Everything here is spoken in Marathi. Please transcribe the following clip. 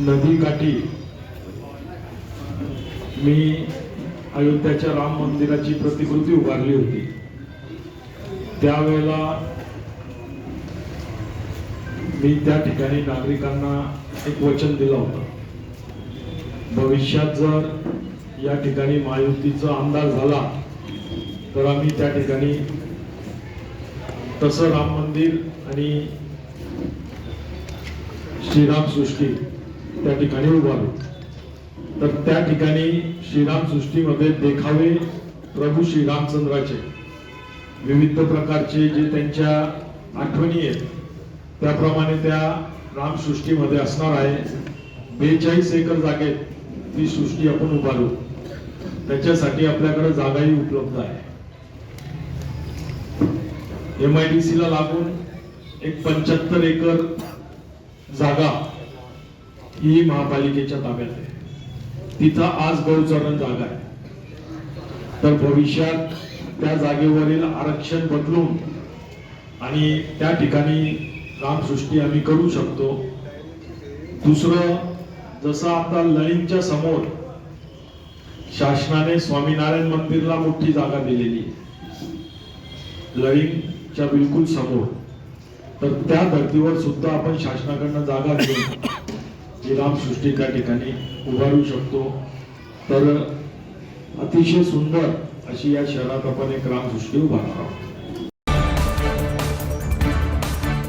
नदीकाठी मी अयोध्याच्या राम मंदिराची प्रतिकृती उभारली होती। त्यावेळेला मी त्या ठिकाणी नागरिकांना एक वचन दिलं होतं, भविष्यात जर या ठिकाणी महायुतीचा आमदार झाला तर आम्ही त्या ठिकाणी तसं राम मंदिर आणि श्रीराम सृष्टी त्या ठिकाणी उभारू। तर त्या ठिकाणी श्रीराम सृष्टीमध्ये देखावे प्रभू श्री रामचंद्राचे विविध प्रकारचे जे त्यांच्या आठवणी आहेत त्याप्रमाणे त्या राम सृष्टीमध्ये असणार आहे। 42 एकर जागेत ती सृष्टी आपण उभारू, त्याच्यासाठी आपल्याकडे जागाही उपलब्ध आहे। MIDC ला लागून एक 75 एकर जागा ही महापालिकेच्या ताब्यात आहे। तिथं आज गौचरण जागा आहे, तर भविष्यात त्या जागेवरील आरक्षण बदलून आणि त्या ठिकाणी रामसृष्टी आम्ही करू शकतो। दुसरं, जसं आता लळिंगच्या समोर शासनाने स्वामीनारायण मंदिरला मोठी जागा दिलेली आहे, लळिंगच्या बिलकुल समोर, तर त्या धर्तीवर सुद्धा आपण शासनाकडनं जागा घेऊन ही रामसृष्टी त्या ठिकाणी उभारू शकतो। तर अतिशय सुंदर अशी या शहरात आपण एक रामसृष्टी उभारणार आहोत।